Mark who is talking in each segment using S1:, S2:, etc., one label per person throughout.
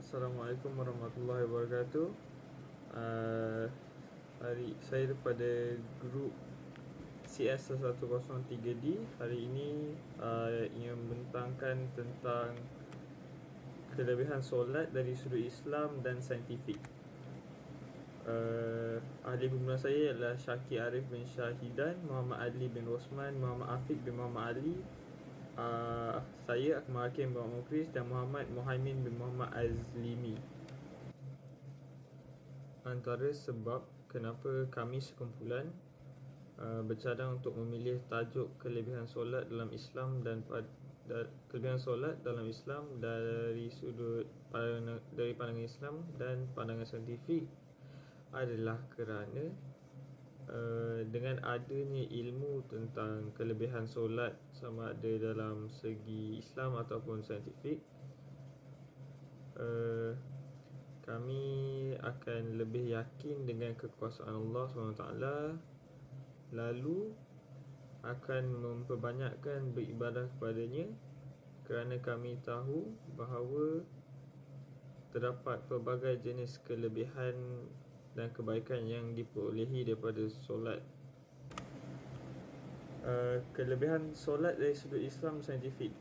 S1: Assalamualaikum warahmatullahi wabarakatuh. Hari saya daripada grup CS 103D. Hari ini ingin membentangkan tentang kelebihan solat dari sudut Islam dan saintifik. Ahli bimbingan saya ialah Syakir Arif bin Syahidan, Muhammad Adli bin Rosman, Muhammad Afiq bin Muhammad Ali, saya Akmal Hakim bin Muhammad Mukris dan Muhammad Muhaimin bin Muhammad Azlimi. Antara sebab kenapa kami sekumpulan bercadang untuk memilih tajuk kelebihan solat dalam Islam dan kelebihan solat dalam Islam dari pandangan Islam dan pandangan saintifik adalah kerana dengan adanya ilmu tentang kelebihan solat sama ada dalam segi Islam ataupun saintifik, kami akan lebih yakin dengan kekuasaan Allah SWT, lalu akan memperbanyakkan beribadah kepadanya kerana kami tahu bahawa terdapat pelbagai jenis kelebihan dan kebaikan yang diperolehi daripada solat. Kelebihan solat dari sudut Islam saintifik.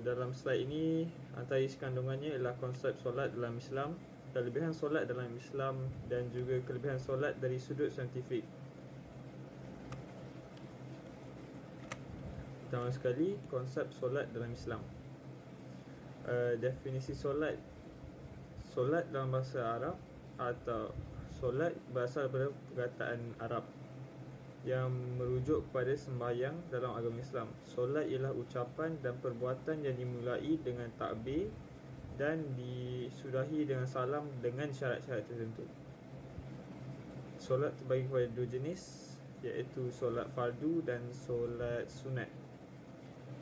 S1: Dalam slide ini antara isi kandungannya ialah konsep solat dalam Islam, kelebihan solat dalam Islam dan juga kelebihan solat dari sudut saintifik. Pertama sekali, konsep solat dalam Islam. Definisi solat. Solat dalam bahasa Arab atau solat berasal daripada perkataan Arab yang merujuk kepada sembahyang dalam agama Islam. Solat ialah ucapan dan perbuatan yang dimulai dengan takbir dan disudahi dengan salam dengan syarat-syarat tertentu. Solat terbagi kepada dua jenis, iaitu solat fardu dan solat sunat.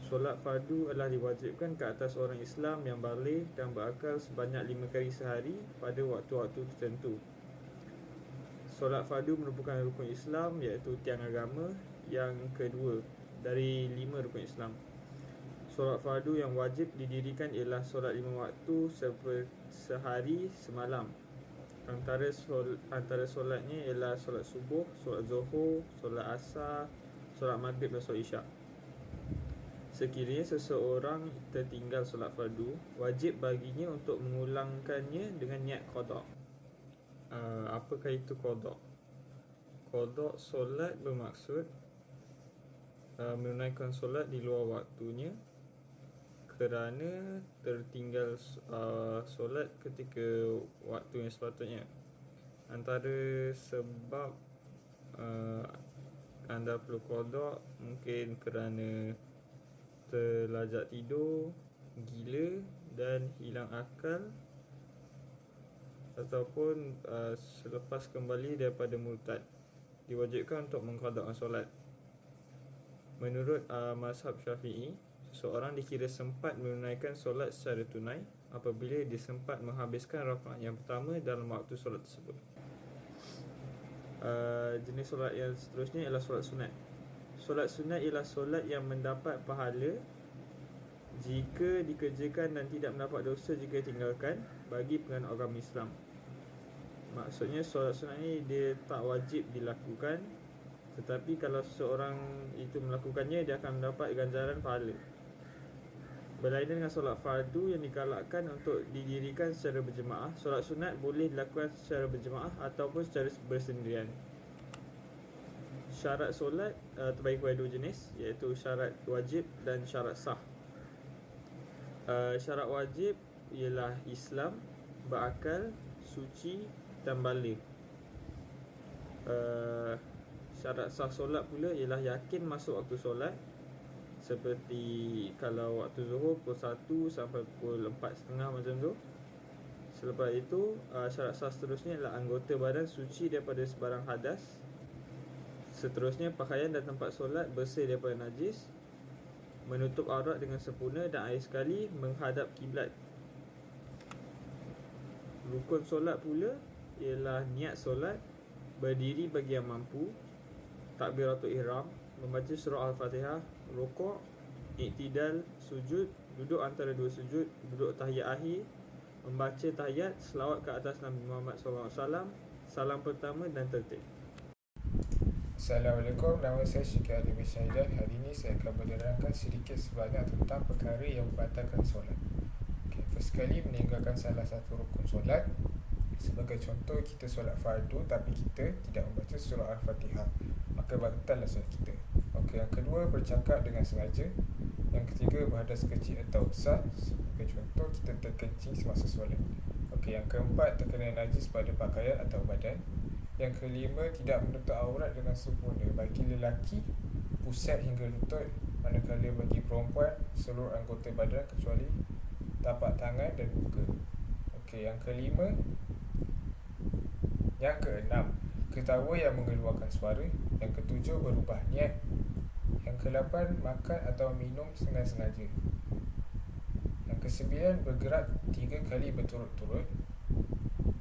S1: Solat fardu adalah diwajibkan ke atas orang Islam yang baligh dan berakal sebanyak 5 kali sehari pada waktu-waktu tertentu. Solat fardu merupakan rukun Islam, iaitu tiang agama yang kedua dari 5 rukun Islam. Solat fardu yang wajib didirikan ialah solat 5 waktu sehari semalam. Antara solatnya ialah solat subuh, solat zuhur, solat asar, solat maghrib dan solat isyak. Sekiranya seseorang tertinggal solat fardu, wajib baginya untuk mengulangkannya dengan niat qada. Apakah itu qada? Qada solat bermaksud menunaikan solat di luar waktunya kerana tertinggal solat ketika waktu yang sepatutnya. Antara sebab anda perlu qada mungkin kerana terlajak tidur, gila dan hilang akal, ataupun selepas kembali daripada murtad, diwajibkan untuk mengqadakan solat. Menurut mazhab Syafi'i, seseorang dikira sempat menunaikan solat secara tunai apabila dia sempat menghabiskan rakaat yang pertama dalam waktu solat tersebut. Jenis solat yang seterusnya ialah solat sunat. Solat sunat ialah solat yang mendapat pahala jika dikerjakan dan tidak mendapat dosa jika ditinggalkan bagi penganut agama Islam. Maksudnya solat sunat ni dia tak wajib dilakukan, tetapi kalau seseorang itu melakukannya, dia akan mendapat ganjaran pahala. Berlainan dengan solat fardu yang digalakkan untuk didirikan secara berjemaah, solat sunat boleh dilakukan secara berjemaah ataupun secara bersendirian. Syarat solat terbagi kepada dua jenis, iaitu syarat wajib dan syarat sah. Syarat wajib ialah Islam, berakal, suci dan baligh. Syarat sah solat pula ialah yakin masuk waktu solat, seperti kalau waktu zuhur pukul 1 sampai pukul 4.30 macam tu. Selepas itu, syarat sah seterusnya ialah anggota badan suci daripada sebarang hadas. Seterusnya, pakaian dan tempat solat bersih daripada najis, menutup aurat dengan sempurna dan akhir sekali menghadap kiblat. Rukun solat pula ialah niat solat, berdiri bagi yang mampu, takbiratul ihram, membaca surah Al-Fatihah, rukuk, iktidal, sujud, duduk antara dua sujud, duduk tahiyat akhir, membaca tahiyat, selawat ke atas Nabi Muhammad SAW, salam pertama dan tertib.
S2: Assalamualaikum, nama saya Syekh Ali bin Syaidan. Hari ini saya akan menerangkan sedikit sebanyak tentang perkara yang membatalkan solat. Okay, first sekali, meninggalkan salah satu rukun solat. Sebagai contoh, kita solat fardu tapi kita tidak membaca surah Al-Fatihah, maka batallah solat kita. Okey, yang kedua, bercakap dengan sengaja. Yang ketiga, berhadas kecil atau besar. Sebagai contoh, kita terkencing semasa solat. Okey, yang keempat, terkena najis pada pakaian atau badan. Yang kelima, tidak menutup aurat dengan sempurna. Bagi lelaki, pusat hingga lutut, manakala bagi perempuan, seluruh anggota badan kecuali tapak tangan dan muka. Okey, yang kelima. Yang keenam, ketawa yang mengeluarkan suara. Yang ketujuh, berubah niat. Yang kelapan, makan atau minum dengan sengaja. Yang kesembilan, bergerak 3 kali berturut-turut.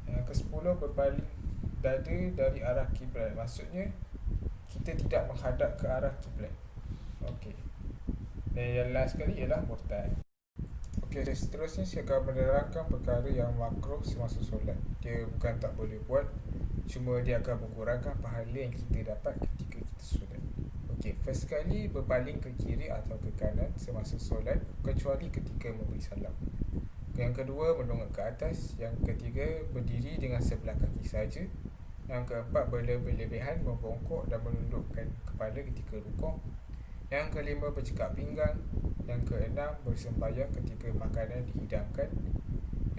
S2: Yang kesepuluh, berpaling dada dari arah kiblat. Maksudnya kita tidak menghadap ke arah kiblat. Okey. Dan yang last sekali ialah murtad. Okey, seterusnya saya akan menerangkan perkara yang makruh semasa solat. Dia bukan tak boleh buat, cuma dia akan mengurangkan pahala yang kita dapat ketika kita solat. Okey, first sekali, berpaling ke kiri atau ke kanan semasa solat, kecuali ketika memberi salam. Yang kedua, menongak ke atas. Yang ketiga, berdiri dengan sebelah kaki saja. Yang keempat, berlebih-lebihan membongkok dan menundukkan kepala ketika rukuk. Yang kelima, bercekak pinggang. Yang keenam, bersembahyang ketika makanan dihidangkan.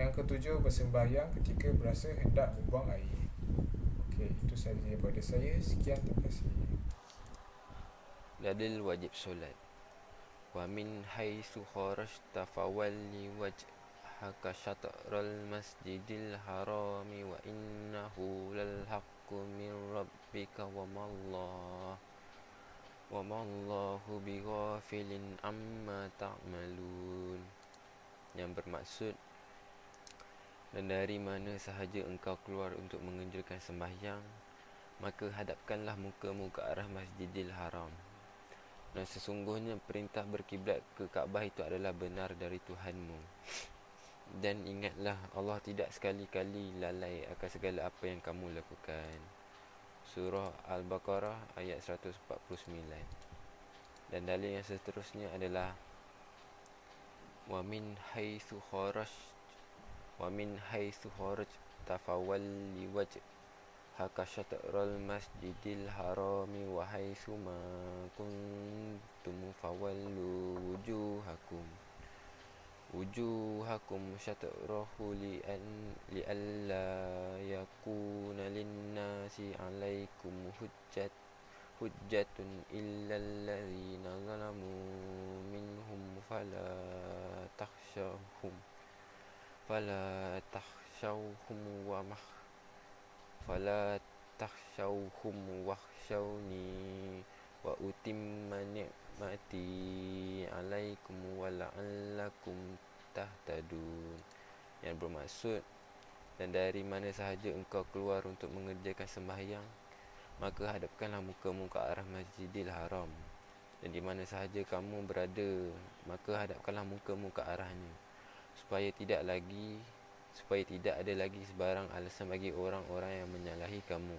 S2: Yang ketujuh, bersembahyang ketika berasa hendak membuang air. Okey, itu sahaja daripada saya. Sekian, terima kasih.
S3: Dalil wajib solat. Wa min haitsu kharajta fawalli wajhaka syatral masjidil harami wa innahu lal haqqu min rabbika wa mallahu bighafilin amma ta'malun. Yang bermaksud, dan dari mana sahaja engkau keluar untuk mengerjakan sembahyang, maka hadapkanlah mukamu ke arah Masjidil Haram. Dan sesungguhnya perintah berkiblat ke Kaabah itu adalah benar dari Tuhanmu. Dan ingatlah, Allah tidak sekali-kali lalai akan segala apa yang kamu lakukan. Surah Al-Baqarah ayat 149. Dan dalil yang seterusnya adalah wa min haitsu kharajta fawalli wajhaka syatral masjidil harami wa haitsu ma kuntum fawallu wujuhakum syatrahu li'alla yakuna linnasi 'alaikum hujjatun illal ladzina zalamu minhum fala takhshawhum wakhshawni wa utimma ni'mati 'alaikum wa la'allakum tahtadun. Yang bermaksud, dan dari mana sahaja engkau keluar untuk mengerjakan sembahyang, maka hadapkanlah mukamu ke arah Masjidil Haram. Dan di mana sahaja kamu berada, maka hadapkanlah mukamu ke arahnya, supaya tidak ada lagi sebarang alasan bagi orang-orang yang menyalahi kamu,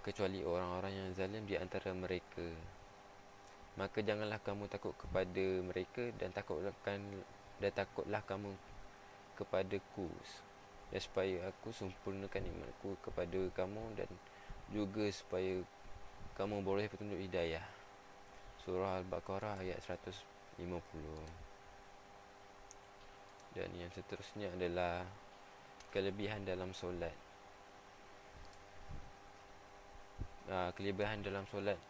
S3: kecuali orang-orang yang zalim di antara mereka. Maka janganlah kamu takut kepada mereka, dan takutlah kamu kepadaku, dan supaya aku sempurnakan nikmatku kepada kamu, dan juga supaya kamu boleh petunjuk hidayah. Surah Al-Baqarah ayat 150. Dan yang seterusnya adalah kelebihan dalam solat. Kelebihan dalam solat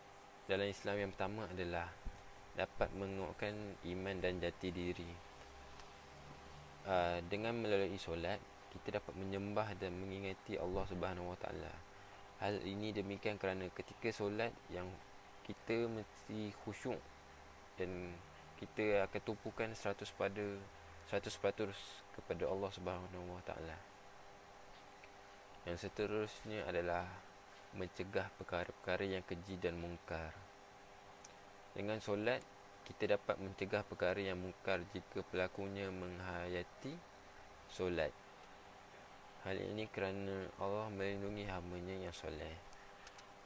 S3: dalam Islam yang pertama adalah dapat menguatkan iman dan jati diri. Dengan melalui solat, kita dapat menyembah dan mengingati Allah Subhanahu Wa Taala. Hal ini demikian kerana ketika solat yang kita mesti khusyuk dan kita akan tumpukan 100% kepada Allah Subhanahu Wa Taala. Yang seterusnya adalah mencegah perkara-perkara yang keji dan mungkar. Dengan solat, kita dapat mencegah perkara yang mungkar jika pelakunya menghayati solat. Hal ini kerana Allah melindungi hamba-Nya yang soleh.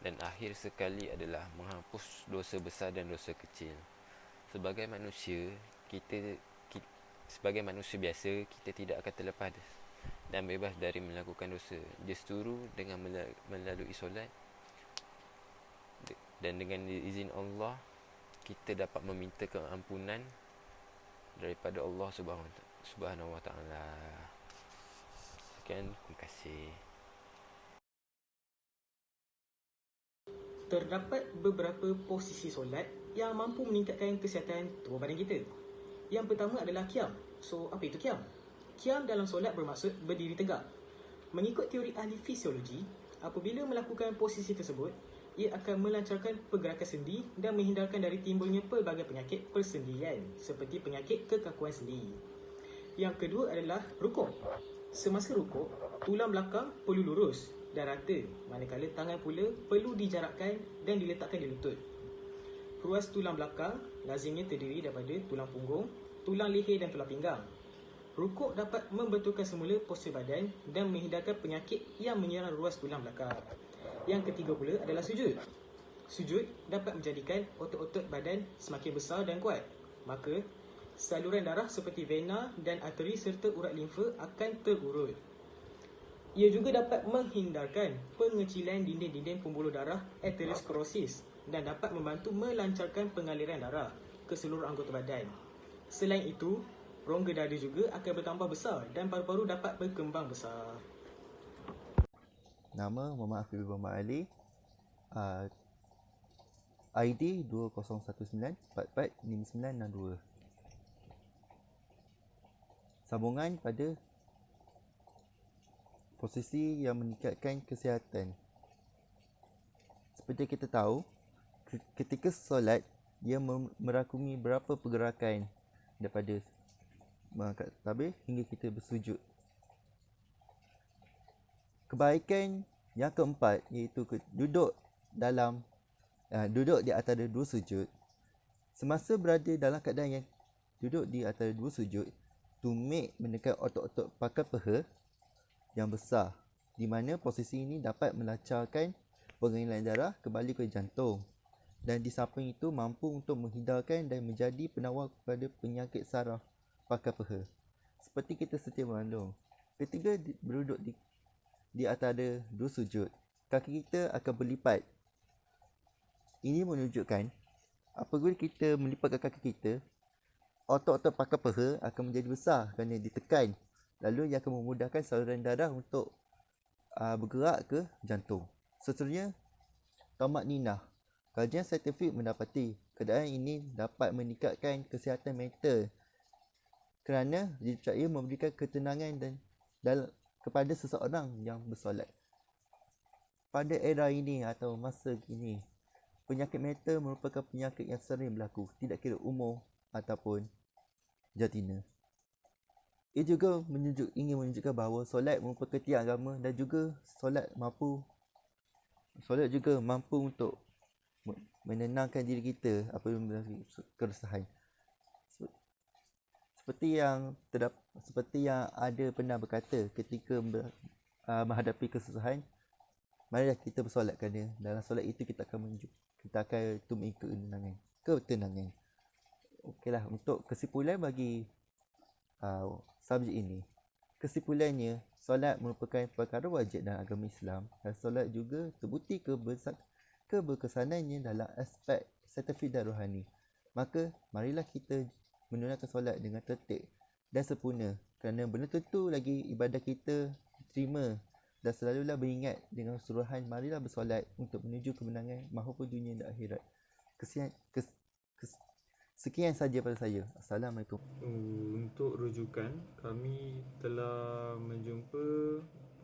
S3: Dan akhir sekali adalah menghapus dosa besar dan dosa kecil. Sebagai manusia biasa, kita tidak akan terlepas dan bebas dari melakukan dosa. Justru dengan melalui solat dan dengan izin Allah, kita dapat meminta keampunan daripada Allah Subhanahu Wa Taala. Sekian, terima kasih.
S4: Terdapat beberapa posisi solat yang mampu meningkatkan kesihatan tubuh badan kita. Yang pertama adalah qiyam. So, apa itu qiyam? Qiyam dalam solat bermaksud berdiri tegak. Mengikut teori ahli fisiologi, apabila melakukan posisi tersebut, ia akan melancarkan pergerakan sendi dan menghindarkan dari timbulnya pelbagai penyakit persendian seperti penyakit kekakuan sendi. Yang kedua adalah rukuk. Semasa rukuk, tulang belakang perlu lurus dan rata, manakala tangan pula perlu dijarakkan dan diletakkan di lutut. Ruas tulang belakang lazimnya terdiri daripada tulang punggung, tulang leher dan tulang pinggang. Rukuk dapat membetulkan semula postur badan dan menghindarkan penyakit yang menyerang ruas tulang belakang. Yang ketiga pula adalah sujud. Sujud dapat menjadikan otot-otot badan semakin besar dan kuat. Maka, saluran darah seperti vena dan arteri serta urat limfa akan terurut. Ia juga dapat menghindarkan pengecilan dinding-dinding pembuluh darah atherosclerosis dan dapat membantu melancarkan pengaliran darah ke seluruh anggota badan. Selain itu, rongga dada juga akan bertambah besar dan paru-paru dapat berkembang besar.
S5: Nama Muhammad Afiq Muhammad Ali, ID 2019445962. Sambungan pada posisi yang meningkatkan kesihatan. Seperti kita tahu, ketika solat, ia merakumi berapa pergerakan daripada mengangkat tasbih hingga kita bersujud. Kebaikan yang keempat iaitu duduk di antara dua sujud. Semasa berada dalam keadaan yang duduk di antara dua sujud, tumit menekan otot-otot pangkal peha yang besar, di mana posisi ini dapat melancarkan pengaliran darah kembali ke jantung dan di samping itu mampu untuk menghindarkan dan menjadi penawar kepada penyakit saraf pangkal peha. Seperti kita setia mengandung, ketika beruduk di antara dua sujud, kaki kita akan berlipat. Ini menunjukkan apabila kita melipatkan kaki kita, otot-otot pangkal peha akan menjadi besar kerana ditekan. Lalu ia akan memudahkan saluran darah untuk bergerak ke jantung. Seterusnya, tamakninah. Kajian saintifik mendapati keadaan ini dapat meningkatkan kesihatan mental kerana dipercaya memberikan ketenangan kepada seseorang yang bersolat. Pada era ini atau masa kini, penyakit mental merupakan penyakit yang sering berlaku, tidak kira umur ataupun jantina. Ia juga ingin menunjukkan bahawa solat merupakan tiang agama dan juga solat juga mampu untuk menenangkan diri kita apabila memiliki keresahan. Seperti yang ada pernah berkata ketika menghadapi kesusahan, marilah kita bersolat kerana dalam solat itu kita akan tumai ketenangan. Okeylah, untuk kesimpulan bagi subjek ini. Kesimpulannya, solat merupakan perkara wajib dalam agama Islam dan solat juga terbukti keberkesanannya dalam aspek saintifik dan rohani. Maka, marilah kita menunaikan solat dengan tertib dan sempurna kerana belum tentu lagi ibadah kita diterima dan selalulah beringat dengan suruhan marilah bersolat untuk menuju kemenangan mahupun dunia dan akhirat. Sekian saja pada saya. Assalamualaikum.
S1: Untuk rujukan, kami telah menjumpa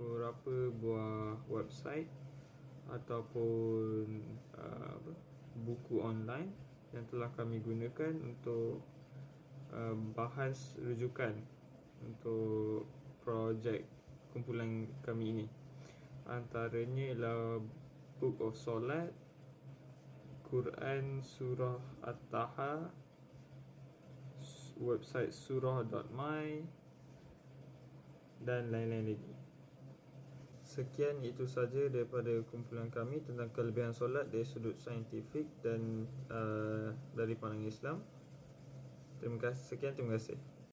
S1: beberapa buah website ataupun buku online yang telah kami gunakan untuk bahas rujukan untuk projek kumpulan kami ini. Antaranya ialah Book of Solat, Quran Surah At-Taha, website surah.my, dan lain-lain lagi. Sekian itu saja daripada kumpulan kami tentang kelebihan solat dari sudut saintifik dan dari pandangan Islam. Terima kasih.